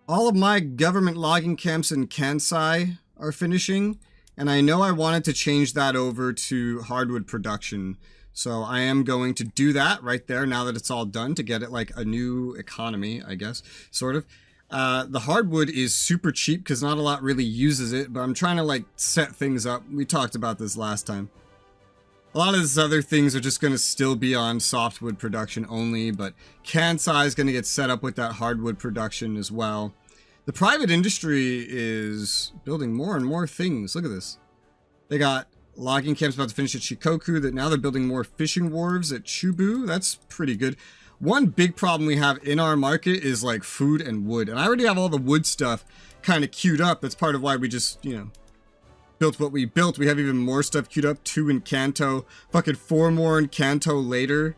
All of my government logging camps in Kansai are finishing, and I know I wanted to change that over to hardwood production. So I am going to do that right there now that it's all done to get it like a new economy, I guess, sort of. The hardwood is super cheap because not a lot really uses it, but I'm trying to like set things up. We talked about this last time. A lot of these other things are just going to still be on softwood production only, but Kansai is going to get set up with that hardwood production as well. The private industry is building more and more things. Look at this. They got logging camps about to finish at Shikoku, that now they're building more fishing wharves at Chubu. That's pretty good. One big problem we have in our market is like food and wood. And I already have all the wood stuff kind of queued up. That's part of why we just, you know, built what we built. We have even more stuff queued up. 2 in Kanto. Fucking 4 more in Kanto later.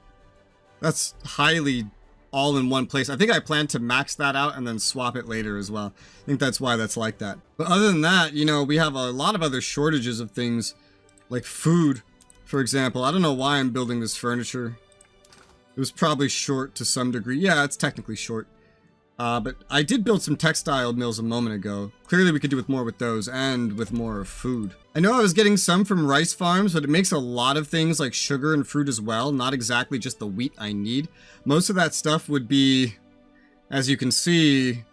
That's highly all in one place. I think I plan to max that out and then swap it later as well. I think that's why that's like that. But other than that, you know, we have a lot of other shortages of things like food, for example. I don't know why I'm building this furniture. It was probably short to some degree. Yeah, it's technically short. But I did build some textile mills a moment ago. Clearly we could do with more with those and with more food. I know I was getting some from rice farms, but it makes a lot of things like sugar and fruit as well. Not exactly just the wheat I need. Most of that stuff would be, as you can see,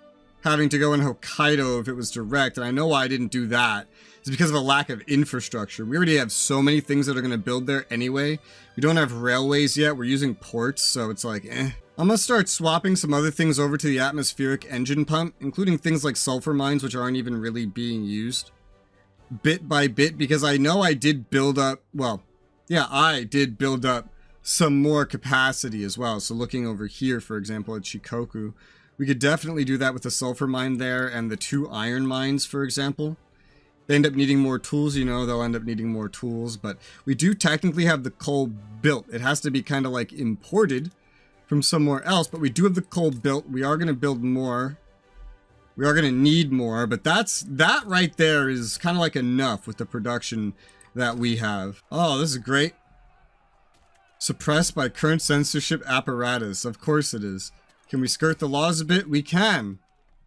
having to go in Hokkaido if it was direct. And I know why I didn't do that. It's because of a lack of infrastructure. We already have so many things that are going to build there anyway. We don't have railways yet. We're using ports, so it's like, eh. I'm going to start swapping some other things over to the atmospheric engine pump, including things like sulfur mines, which aren't even really being used. Bit by bit, because I know I did build up, well, yeah, I did build up some more capacity as well. So looking over here, for example, at Shikoku, we could definitely do that with the sulfur mine there and the 2 iron mines, for example. They end up needing more tools, you know, they'll end up needing more tools, but we do technically have the coal built. It has to be kind of like imported from somewhere else, but we do have the coal built. We are going to build more. We are going to need more, but that right there is kind of like enough with the production that we have. Oh, this is great. Suppressed by current censorship apparatus. Of course it is. Can we skirt the laws a bit? We can.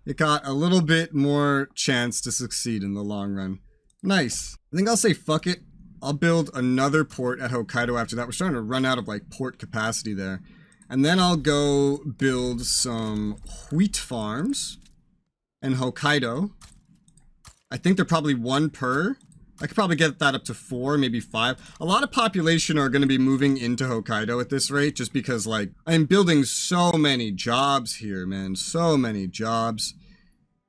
It got a little bit more chance to succeed in the long run. Nice. I think I'll say fuck it. I'll build another port at Hokkaido after that. We're starting to run out of like port capacity there. And then I'll go build some wheat farms in Hokkaido. I think they're probably 1 per. I could probably get that up to 4, maybe 5. A lot of population are going to be moving into Hokkaido at this rate, just because like I'm building so many jobs here, man. So many jobs.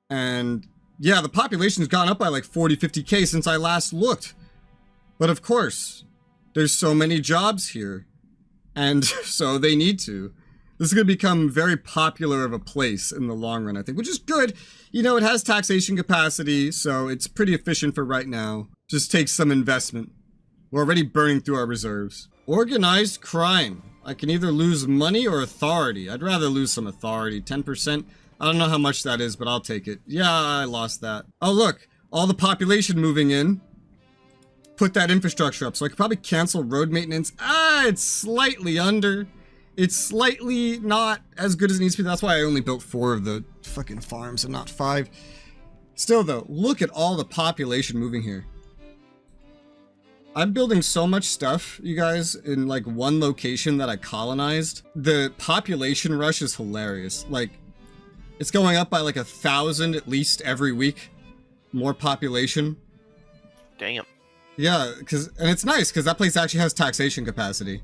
And yeah, the population's gone up by like 40, 50K since I last looked. But of course, there's so many jobs here. And so they need to. This is going to become very popular of a place in the long run, I think, which is good. You know, it has taxation capacity, so it's pretty efficient for right now. Just takes some investment. We're already burning through our reserves. Organized crime. I can either lose money or authority. I'd rather lose some authority. 10%. I don't know how much that is, but I'll take it. Yeah, I lost that. Oh, look. All the population moving in. Put that infrastructure up. So I could probably cancel road maintenance. It's slightly under. It's slightly not as good as it needs to be. That's why I only built 4 of the fucking farms and not 5. Still though, look at all the population moving here. I'm building so much stuff, you guys, in like one location that I colonized. The population rush is hilarious. Like, it's going up by like 1,000 at least every week. More population. Damn. Yeah, and it's nice because that place actually has taxation capacity.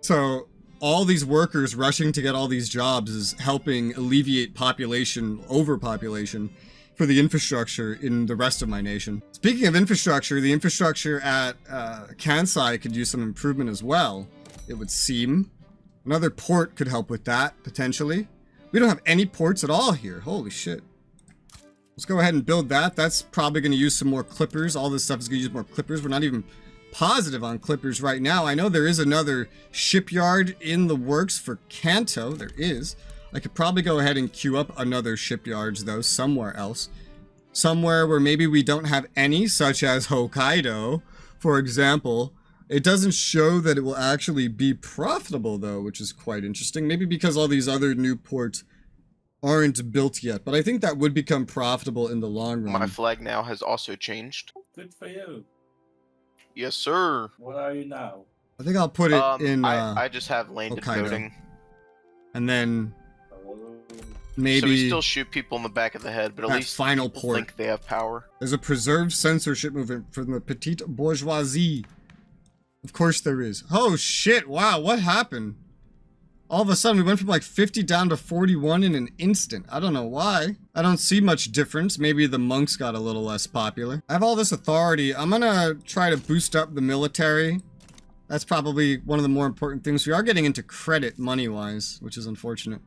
So all these workers rushing to get all these jobs is helping alleviate overpopulation for the infrastructure in the rest of my nation. Speaking of infrastructure, the infrastructure at Kansai could use some improvement as well, it would seem. Another port could help with that, potentially. We don't have any ports at all here. Holy shit. Let's go ahead and build that. That's probably going to use some more clippers. All this stuff is going to use more clippers. We're not even positive on clippers right now. I know there is another shipyard in the works for Kanto. There is. I could probably go ahead and queue up another shipyards, though, somewhere else. Somewhere where maybe we don't have any, such as Hokkaido, for example. It doesn't show that it will actually be profitable, though, which is quite interesting. Maybe because all these other new ports aren't built yet, but I think that would become profitable in the long run. My flag now has also changed. Good for you. Yes, sir. What are you now? I think I'll put it in I just have landed Hokkaido. voting. And then Oh. maybe So we still shoot people in the back of the head, but at that least final people port. think they have power. There's a preserved censorship movement from the petite bourgeoisie. Of course there is. Oh shit, wow, what happened? All of a sudden we went from like 50 down to 41 in an instant. I don't know why. I don't see much difference. Maybe the monks got a little less popular. I have all this authority. I'm gonna try to boost up the military. That's probably one of the more important things. We are getting into credit money-wise, which is unfortunate.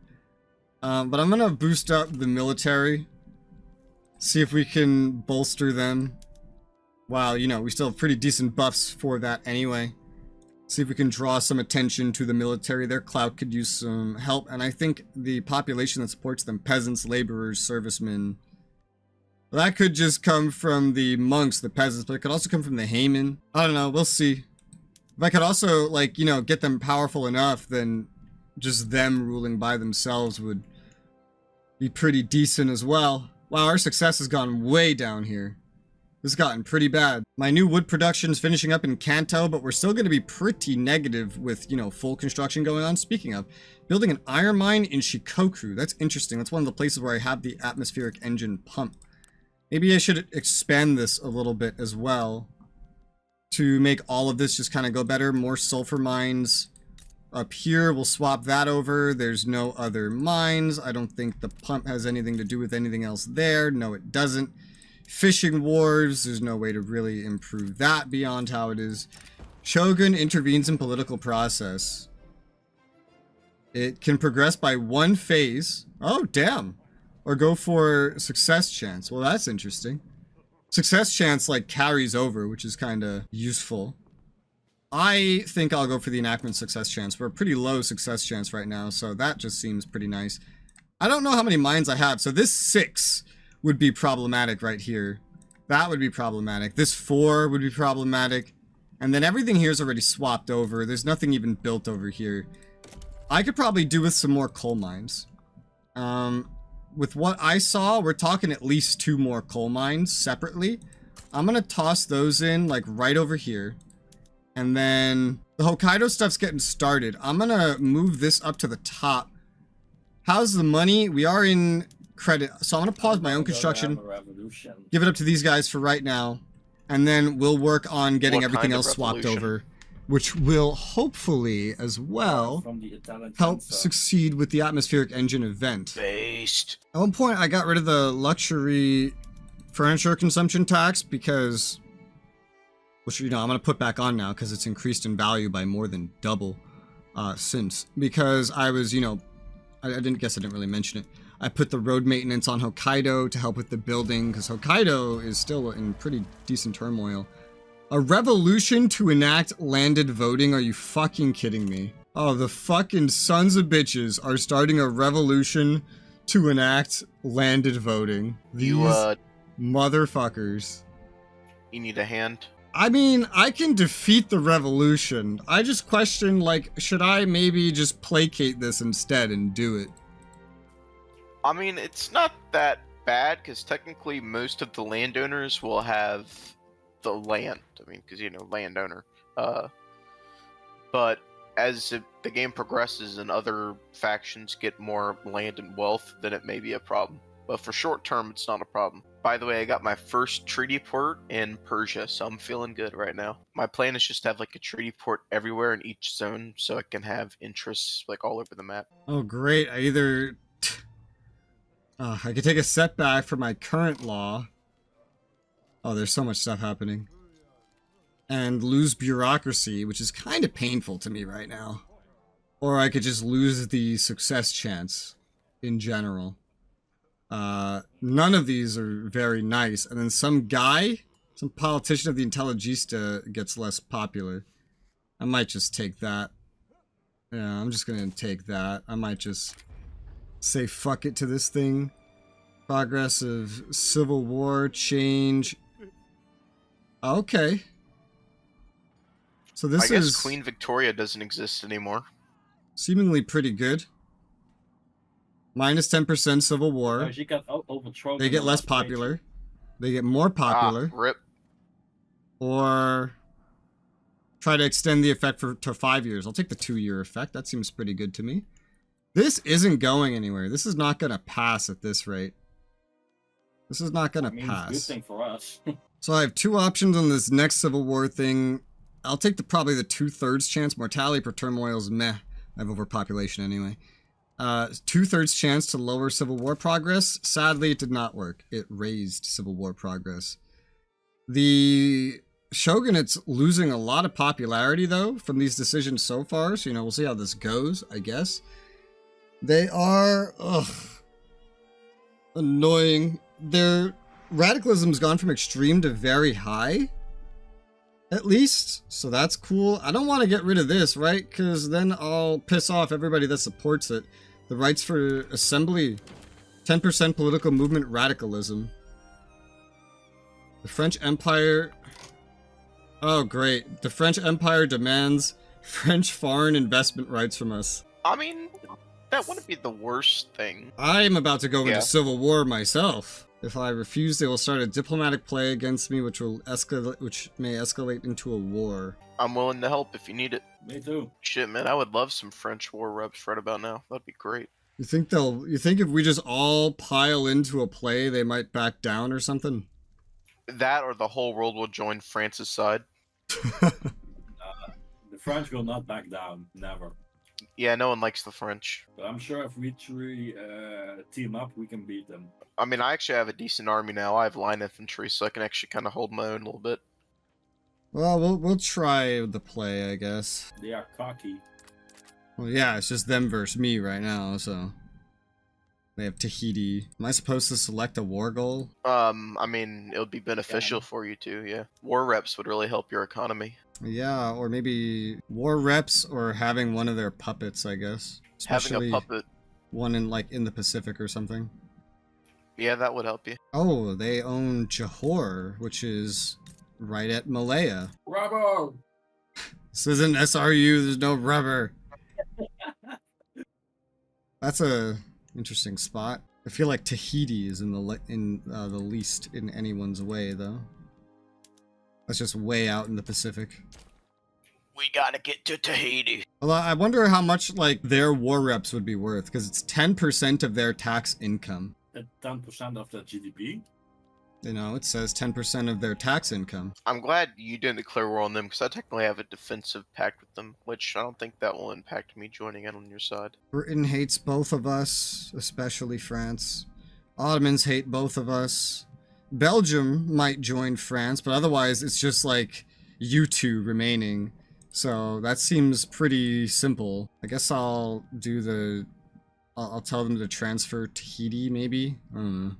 But I'm gonna boost up the military. See if we can bolster them. Wow, you know, we still have pretty decent buffs for that anyway. See if we can draw some attention to the military. Their clout could use some help. And I think the population that supports them, peasants, laborers, servicemen, that could just come from the monks, the peasants, but it could also come from the Hayman. I don't know, we'll see. If I could also, like, you know, get them powerful enough, then just them ruling by themselves would be pretty decent as well. Wow, our success has gone way down here. This has gotten pretty bad. My new wood production's finishing up in Kanto, but we're still going to be pretty negative with, you know, full construction going on. Speaking of, building an iron mine in Shikoku. That's interesting. That's one of the places where I have the atmospheric engine pump. Maybe I should expand this a little bit as well to make all of this just kind of go better. More sulfur mines up here. We'll swap that over. There's no other mines. I don't think the pump has anything to do with anything else there. No, it doesn't. Fishing wars, there's no way to really improve that beyond how it is. Shogun intervenes in political process. It can progress by one phase. Oh, damn. Or go for success chance. Well, that's interesting. Success chance, like, carries over, which is kind of useful. I think I'll go for the enactment success chance. We're a pretty low success chance right now, so that just seems pretty nice. I don't know how many mines I have, so this 6 would be problematic right here. That would be problematic. This 4 would be problematic. And then everything here is already swapped over. There's nothing even built over here. I could probably do with some more coal mines. With what I saw, we're talking at least 2 more coal mines separately. I'm going to toss those in, like, right over here. And then the Hokkaido stuff's getting started. I'm going to move this up to the top. How's the money? We are in credit. So I'm going to pause my own construction. Give it up to these guys for right now. And then we'll work on getting everything else swapped over. Which will hopefully, as well, help succeed with the atmospheric engine event. Based. At one point, I got rid of the luxury furniture consumption tax because, which, you know, I'm going to put back on now because it's increased in value by more than double since. Because I was, you know, I didn't really mention it. I put the road maintenance on Hokkaido to help with the building because Hokkaido is still in pretty decent turmoil. A revolution to enact landed voting? Are you fucking kidding me? Oh, the fucking sons of bitches are starting a revolution to enact landed voting. These motherfuckers. You need a hand? I mean, I can defeat the revolution. I just question, like, should I maybe just placate this instead and do it? I mean, it's not that bad, because technically most of the landowners will have the land. I mean, because, you know, landowner. But as the game progresses and other factions get more land and wealth, then it may be a problem. But for short term, it's not a problem. By the way, I got my first treaty port in Persia, so I'm feeling good right now. My plan is just to have like a treaty port everywhere in each zone, so I can have interests like all over the map. Oh, great. I could take a setback for my current law. Oh, there's so much stuff happening. And lose bureaucracy, which is kind of painful to me right now. Or I could just lose the success chance in general. None of these are very nice. And then some politician of the Intelligista gets less popular. I might just take that. Yeah, I'm just gonna take that. I might just say fuck it to this thing. Progress of civil war, change. Okay. So this I guess is Queen Victoria doesn't exist anymore. seemingly pretty good. Minus 10% civil war. No, she got overthrown. They in get the less last popular. They get more popular. Rip. Or try to extend the effect to 5 years. I'll take the 2-year effect. That seems pretty good to me. This isn't going anywhere. This is not going to pass at this rate. This is not going to pass. It's a good thing for us. So I have 2 options on this next Civil War thing. I'll take probably the 2/3 chance. Mortality per turmoil is meh. I have overpopulation anyway. 2/3 chance to lower Civil War progress. Sadly, it did not work. It raised Civil War progress. The Shogunate's losing a lot of popularity, though, from these decisions so far. So, we'll see how this goes, I guess. They are... annoying. Their radicalism's gone from extreme to very high. At least. So that's cool. I don't want to get rid of this, right? Because then I'll piss off everybody that supports it. The rights for assembly. 10% political movement radicalism. The French Empire... Oh, great. The French Empire demands French foreign investment rights from us. I mean, that wouldn't be the worst thing. I'm about to go into civil war myself. If I refuse, they will start a diplomatic play against me, which may escalate into a war. I'm willing to help if you need it. Me too. Shit, man, I would love some French war reps right about now. That'd be great. You think if we just all pile into a play, they might back down or something? That or the whole world will join France's side. The French will not back down. Never. Yeah, no one likes the French. But I'm sure if we 3 team up, we can beat them. I mean, I actually have a decent army now. I have line infantry, so I can actually kind of hold my own a little bit. Well, we'll try the play, I guess. They are cocky. Well, yeah, it's just them versus me right now, so... They have Tahiti. Am I supposed to select a war goal? I mean, it would be beneficial for you too, yeah. War reps would really help your economy. Yeah, or maybe war reps or having one of their puppets, I guess. Especially having a puppet. One in the Pacific or something. Yeah, that would help you. Oh, they own Johor, which is right at Malaya. Rubber! This isn't SRU, there's no rubber. That's a interesting spot. I feel like Tahiti is in the least in anyone's way, though. That's just way out in the Pacific. We gotta get to Tahiti. Well, I wonder how much, their war reps would be worth, because it's 10% of their tax income. At 10% of the GDP? It says 10% of their tax income. I'm glad you didn't declare war on them, because I technically have a defensive pact with them, which I don't think that will impact me joining in on your side. Britain hates both of us, especially France. Ottomans hate both of us. Belgium might join France, but otherwise it's just you two remaining. So that seems pretty simple. I guess I'll tell them to transfer Tahiti, maybe? I don't know.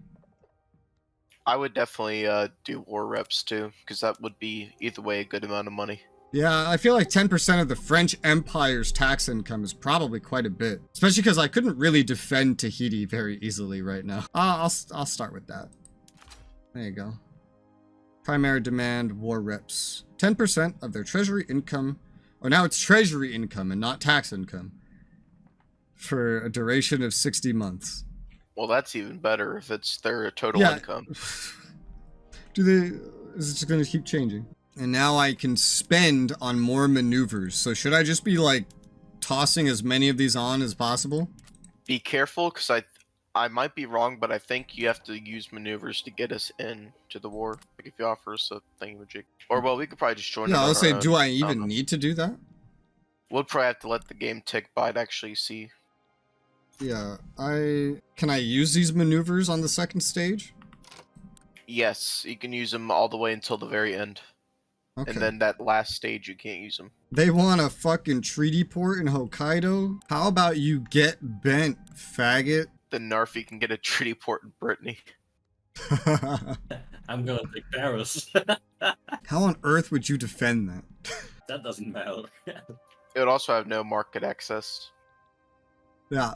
I would definitely do war reps too, because that would be either way a good amount of money. Yeah, I feel like 10% of the French Empire's tax income is probably quite a bit. Especially because I couldn't really defend Tahiti very easily right now. I'll start with that. There you go. Primary demand, war reps. 10% of their treasury income. Oh, now it's treasury income and not tax income. For a duration of 60 months. Well, that's even better if it's their total income. Is it just going to keep changing? And now I can spend on more maneuvers. So should I just be tossing as many of these on as possible? Be careful, because I might be wrong, but I think you have to use maneuvers to get us into the war. If you offer us a thingamajig. Or, well, we could probably just join. Yeah, I'll say, do I even need to do that? We'll probably have to let the game tick by to actually see. Yeah, can I use these maneuvers on the second stage? Yes, you can use them all the way until the very end. Okay. And then that last stage, you can't use them. They want a fucking treaty port in Hokkaido? How about you get bent, faggot? Then Narfi can get a treaty port in Brittany. I'm gonna take Paris. How on earth would you defend that? That doesn't matter. It would also have no market access. Yeah.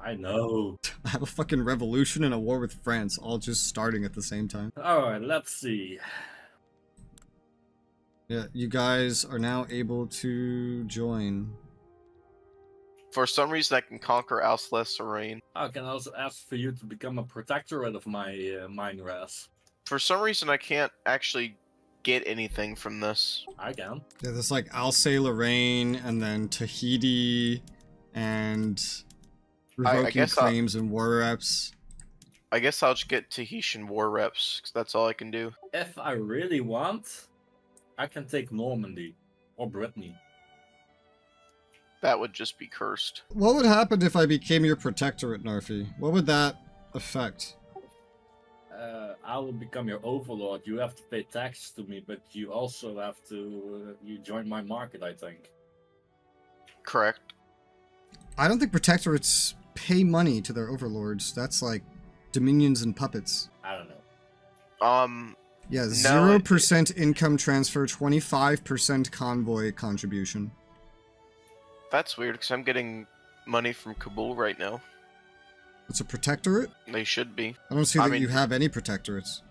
I know. I have a fucking revolution and a war with France, all just starting at the same time. Alright, let's see. Yeah, you guys are now able to join. For some reason, I can conquer Alsace-Lorraine. I can also ask for you to become a protectorate of my mine res. For some reason, I can't actually get anything from this. I can. Yeah, there's like Alsace-Lorraine and then Tahiti and revoking guess claims and war reps. I guess I'll just get Tahitian war reps, because that's all I can do. If I really want, I can take Normandy or Brittany. That would just be cursed. What would happen if I became your protectorate, Narfi? What would that affect? I will become your overlord. You have to pay tax to me, but you also have to you join my market, I think. Correct. I don't think protectorates pay money to their overlords. That's like dominions and puppets. I don't know. Yeah, No, 0% income transfer, 25% convoy contribution. That's weird, because I'm getting money from Kabul right now. It's a protectorate? They should be. I don't see I that mean- you have any protectorates.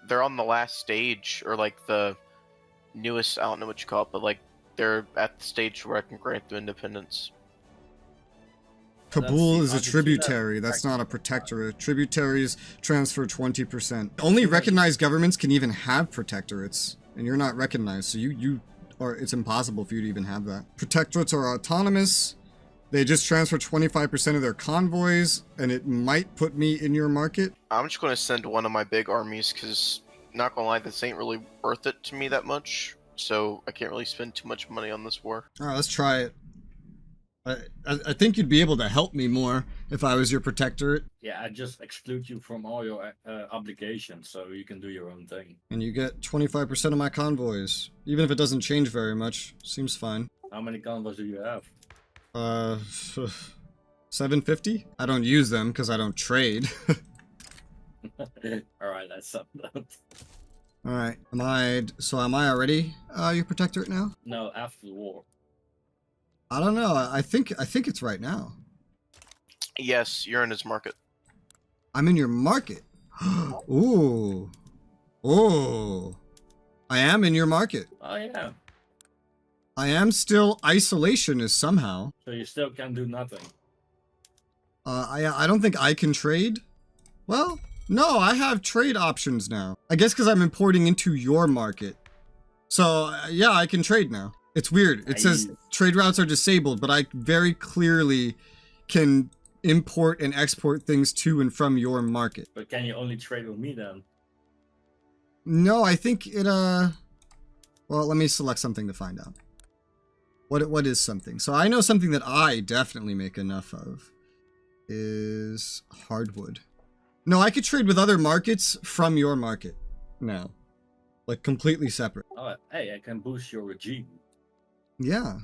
They're on the last stage, or like the newest, I don't know what you call it, but like they're at the stage where I can grant them independence. Kabul is a I can see that. tributary. That's not a protectorate. Tributaries transfer 20%. Only recognized governments can even have protectorates, and you're not recognized, so it's impossible for you to even have that. Protectorates are autonomous. They just transfer 25% of their convoys, and it might put me in your market. I'm just going to send one of my big armies, because, not gonna lie, this ain't really worth it to me that much, so I can't really spend too much money on this war. All right, let's try it. I think you'd be able to help me more if I was your protectorate, Yeah, I just exclude you from all your obligations, so you can do your own thing. and you get 25% of my convoys. Even if it doesn't change very much, seems fine. How many convoys do you have? 750? I don't use them because I don't trade. Alright, that's something. Alright, am I already your protectorate now? No, after the war. I don't know, I think it's right now. Yes, you're in his market. I'm in your market. Ooh. Ooh. I am in your market. Oh yeah. I am still isolationist somehow. So you still can do nothing. I don't think I can trade. Well, no, I have trade options now. I guess because I'm importing into your market. So, yeah, I can trade now. It's weird. It says trade routes are disabled, but I very clearly can import and export things to and from your market. But can you only trade with me then? No, I think it, well, let me select something to find out. What is something? So I know something that I definitely make enough of is hardwood. No, I could trade with other markets from your market now. Like completely separate. Oh, hey, I can boost your regime. Yeah.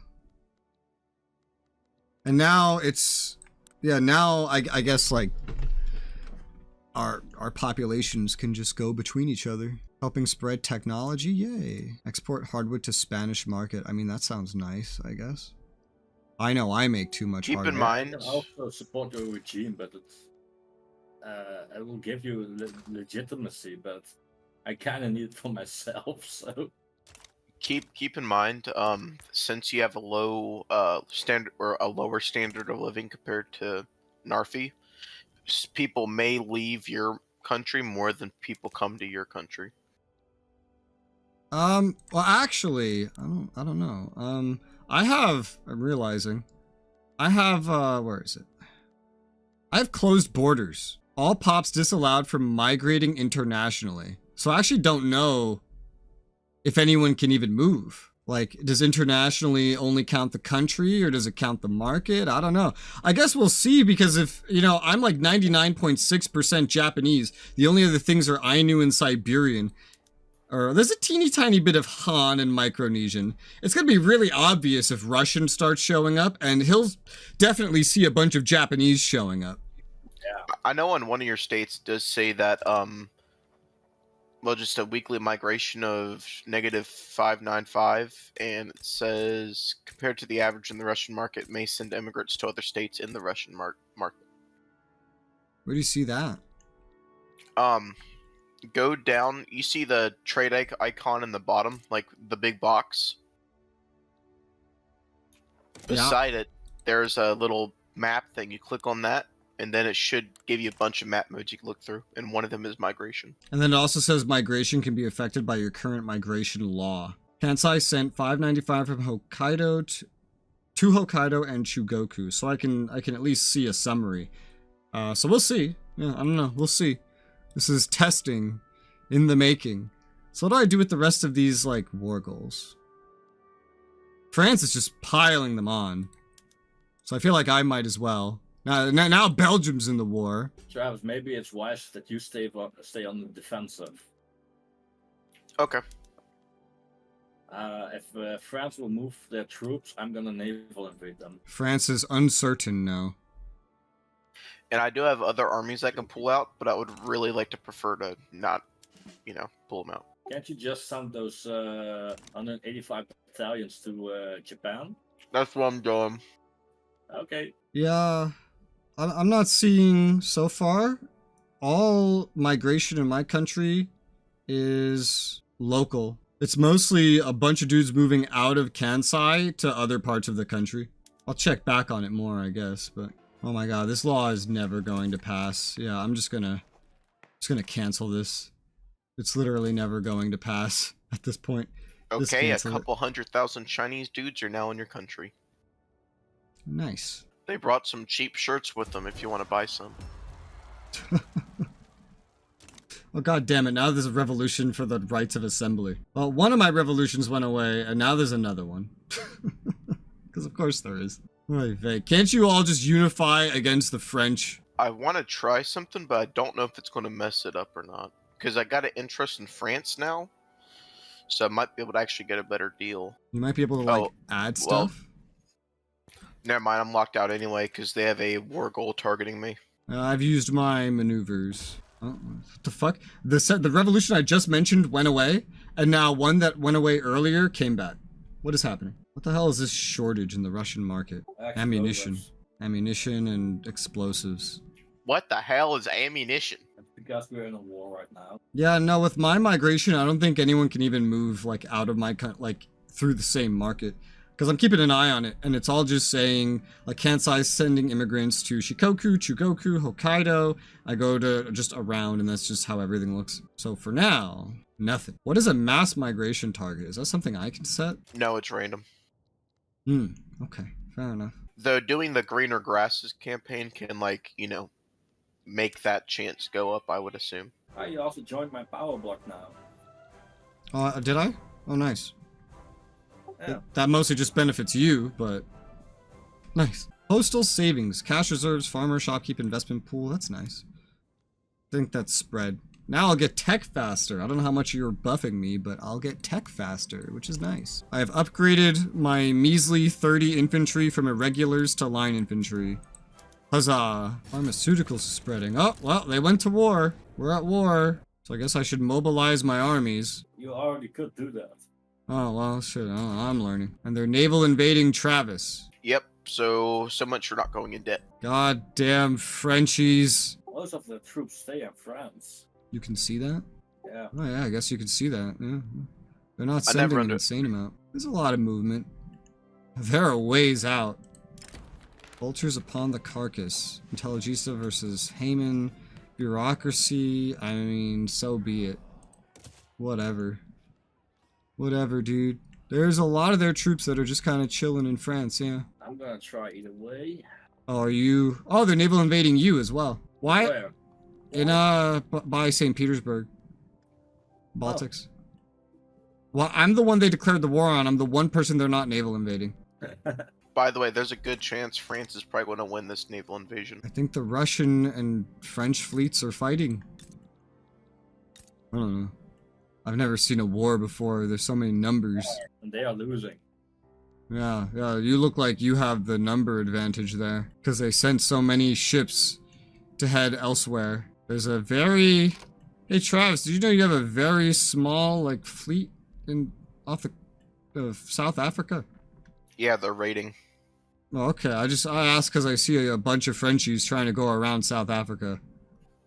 And now it's, yeah, now I guess like our populations can just go between each other. Helping spread technology, yay. Export hardwood to Spanish market. I mean, that sounds nice, I guess. I know I make too much Keep hardwood. in I mind, can also support your regime, but it will give you legitimacy, but I kind of need it for myself, so... keep in mind, since you have a low standard or a lower standard of living compared to Narfi, people may leave your country more than people come to your country. Well, actually, I don't know. I'm realizing, I have, where is it? I have closed borders. All pops disallowed from migrating internationally. So I actually don't know if anyone can even move. Like, does internationally only count the country or does it count the market? I don't know. I guess we'll see because if, I'm like 99.6% Japanese. The only other things are Ainu and Siberian. Or there's a teeny tiny bit of Han and Micronesian. It's going to be really obvious if Russian starts showing up, and he'll definitely see a bunch of Japanese showing up. Yeah. I know on one of your states does say that, well, just a weekly migration of -595, and it says, compared to the average in the Russian market, may send immigrants to other states in the Russian market. Where do you see that? Go down, you see the trade icon in the bottom, like the big box? Beside it, there's a little map thing. You click on that, and then it should give you a bunch of map modes you can look through, and one of them is migration. And then it also says migration can be affected by your current migration law. Kansai sent 595 from Hokkaido to Hokkaido and Chugoku, so I can at least see a summary. So we'll see. Yeah, I don't know. We'll see. This is testing in the making. So what do I do with the rest of these, like, war goals? France is just piling them on. So I feel like I might as well. Now Belgium's in the war. Travis, maybe it's wise that you stay on the defensive. Okay. If France will move their troops, I'm gonna naval invade them. France is uncertain now. And I do have other armies I can pull out, but I would really like to prefer to not, pull them out. Can't you just send those 185 battalions to Japan? That's what I'm doing. Okay. Yeah, I'm not seeing so far. All migration in my country is local. It's mostly a bunch of dudes moving out of Kansai to other parts of the country. I'll check back on it more, I guess, but oh my god, this law is never going to pass. Yeah, I'm just gonna cancel this. It's literally never going to pass at this point. Okay, a couple 100,000 Chinese dudes are now in your country. Nice. They brought some cheap shirts with them if you want to buy some. Oh god damn it, now there's a revolution for the rights of assembly. Well, one of my revolutions went away, and now there's another one. Because of course there is. Can't you all just unify against the French? I want to try something, but I don't know if it's going to mess it up or not. Because I got an interest in France now, so I might be able to actually get a better deal. You might be able to, like, add stuff? Never mind, I'm locked out anyway, because they have a war goal targeting me. I've used my maneuvers. Oh, what the fuck? The revolution I just mentioned went away, and now one that went away earlier came back. What is happening? What the hell is this shortage in the Russian market? Ammunition. Ammunition and explosives. What the hell is ammunition? Because we're in a war right now. Yeah, no, with my migration, I don't think anyone can even move, like, out of my, like, through the same market. Because I'm keeping an eye on it, and it's all just saying, like, Kansai sending immigrants to Shikoku, Chugoku, Hokkaido. I go to just around, and that's just how everything looks. So for now, nothing. What is a mass migration target? Is that something I can set? No, it's random. Okay, fair enough. Though doing the greener grasses campaign can, like, make that chance go up, I would assume. Oh, you also joined my power block now. Did I? Oh, nice. Yeah. That mostly just benefits you, but nice. Postal savings, cash reserves, farmer, shopkeep, investment pool. That's nice. I think that's spread. Now I'll get tech faster. I don't know how much you're buffing me, but I'll get tech faster, which is nice. I have upgraded my measly 30 infantry from irregulars to line infantry. Huzzah! Pharmaceuticals spreading. Oh, well, they went to war. We're at war. So I guess I should mobilize my armies. You already could do that. Oh, well, shit. Oh, I'm learning. And they're naval invading Travis. Yep, so much you're not going in debt. Goddamn Frenchies. Most of the troops stay in France. You can see that? Yeah. Oh, yeah, I guess you can see that. Yeah. They're not sending an insane amount. There's a lot of movement. They're a ways out. Vultures upon the carcass. Intelligista versus Haman. Bureaucracy. I mean, so be it. Whatever. Whatever, dude. There's a lot of their troops that are just kind of chilling in France, yeah. I'm gonna try either way. Oh, are you... Oh, they're naval invading you as well. Why? Where? In, by St. Petersburg. Baltics. Well, I'm the one they declared the war on. I'm the one person they're not naval invading. By the way, there's a good chance France is probably going to win this naval invasion. I think the Russian and French fleets are fighting. I don't know. I've never seen a war before. There's so many numbers. And they are losing. Yeah, you look like you have the number advantage there. Because they sent so many ships to head elsewhere. There's a very... Hey Travis, did you know you have a very small, like, fleet off of South Africa? Yeah, they're raiding. Oh, okay. I asked because I see a bunch of Frenchies trying to go around South Africa.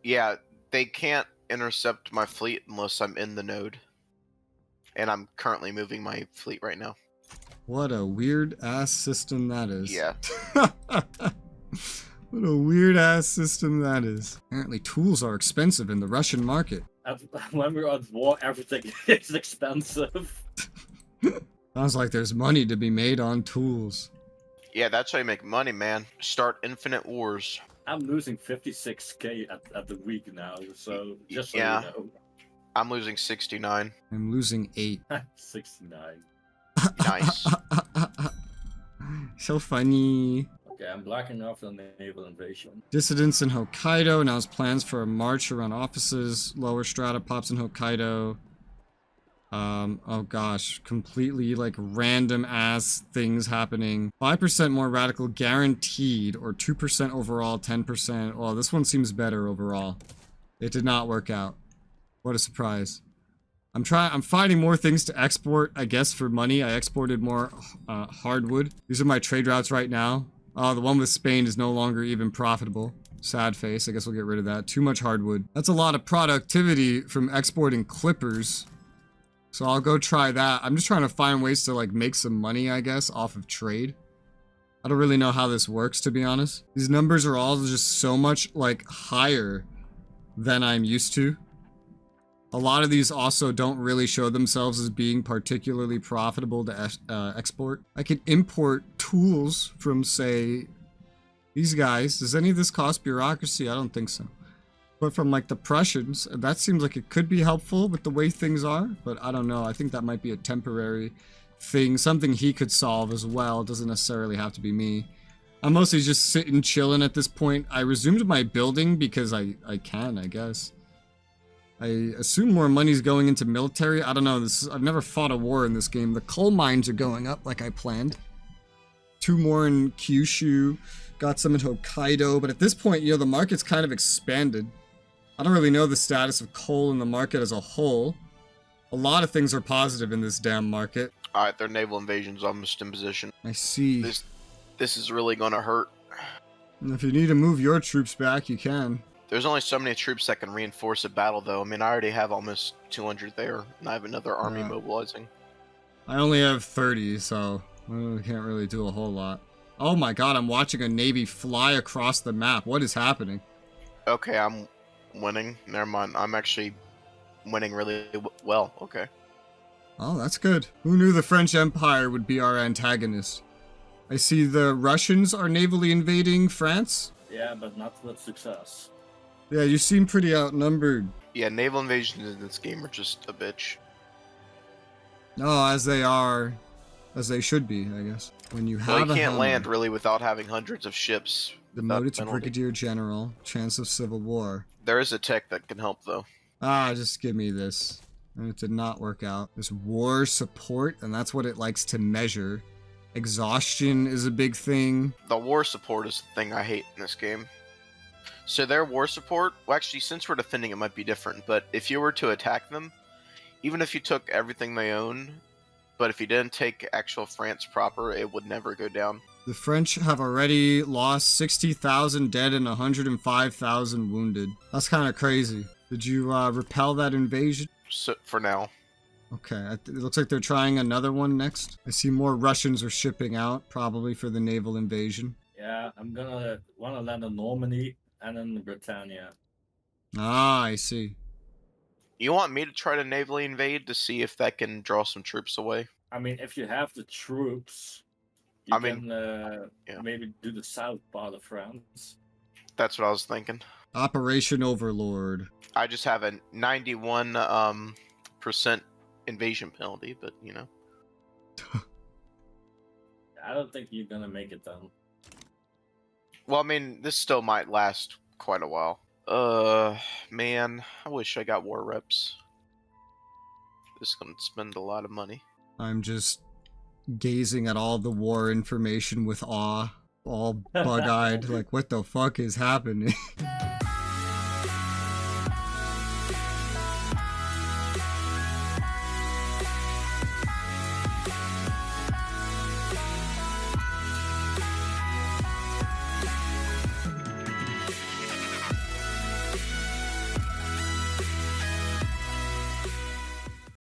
Yeah, they can't intercept my fleet unless I'm in the node. And I'm currently moving my fleet right now. What a weird ass system that is. Yeah. What a weird ass system that is. Apparently tools are expensive in the Russian market. When we're at war, everything is expensive. Sounds like there's money to be made on tools. Yeah, that's how you make money, man. Start infinite wars. I'm losing 56k at the week now, so just so Yeah. you know. I'm losing 69. I'm losing 8. 69. Nice. So funny. Okay, I'm blocking off the naval invasion. Dissidents in Hokkaido announced plans for a march around offices. Lower strata pops in Hokkaido. Oh gosh, completely like random ass things happening. 5% more radical guaranteed, or 2% overall, 10%. Oh, this one seems better overall. It did not work out. What a surprise. I'm finding more things to export, I guess, for money. I exported more hardwood. These are my trade routes right now. Oh, the one with Spain is no longer even profitable. Sad face. I guess we'll get rid of that. Too much hardwood. That's a lot of productivity from exporting clippers. So I'll go try that. I'm just trying to find ways to like make some money, I guess, off of trade. I don't really know how this works, to be honest. These numbers are all just so much like higher than I'm used to. A lot of these also don't really show themselves as being particularly profitable to export. I could import tools from, say, these guys. Does any of this cost bureaucracy? I don't think so. But from like the Prussians, that seems like it could be helpful with the way things are. But I don't know. I think that might be a temporary thing. Something he could solve as well. It doesn't necessarily have to be me. I'm mostly just sitting chilling at this point. I resumed my building because I can, I guess. I assume more money's going into military. I don't know. I've never fought a war in this game. The coal mines are going up like I planned. 2 more in Kyushu. Got some in Hokkaido. But at this point, you know, the market's kind of expanded. I don't really know the status of coal in the market as a whole. A lot of things are positive in this damn market. Alright, their naval invasion's almost in position. I see. This is really gonna hurt. And if you need to move your troops back, you can. There's only so many troops that can reinforce a battle, though. I mean, I already have almost 200 there, and I have another army mobilizing. I only have 30, so I can't really do a whole lot. Oh my god, I'm watching a navy fly across the map. What is happening? Okay, I'm winning. Never mind. I'm actually winning really well. Okay. Oh, that's good. Who knew the French Empire would be our antagonist? I see the Russians are navally invading France. Yeah, but not with success. Yeah, you seem pretty outnumbered. Yeah, naval invasions in this game are just a bitch. Oh, as they are. As they should be, I guess. When you have Well, you a can't hammer, land really without having hundreds of ships. demoted to penalty. Brigadier General. Chance of civil war. There is a tech that can help, though. Ah, just give me this. And it did not work out. This war support, and that's what it likes to measure. Exhaustion is a big thing. The war support is the thing I hate in this game. So their war support, well, actually, since we're defending, it might be different. But if you were to attack them, even if you took everything they own, but if you didn't take actual France proper, it would never go down. The French have already lost 60,000 dead and 105,000 wounded. That's kind of crazy. Did you repel that invasion? So for now. Okay, it looks like they're trying another one next. I see more Russians are shipping out, probably for the naval invasion. Yeah, I'm gonna wanna land in Normandy and in Britannia. Ah, I see. You want me to try to navally invade to see if that can draw some troops away? I mean, if you have the troops, you I mean, can maybe do the south part of France. That's what I was thinking. Operation Overlord. I just have a 91% invasion penalty, but you know. I don't think you're gonna make it then. Well, I mean, this still might last quite a while. Man, I wish I got war reps. This is gonna spend a lot of money. I'm just gazing at all the war information with awe, all bug-eyed, like what the fuck is happening?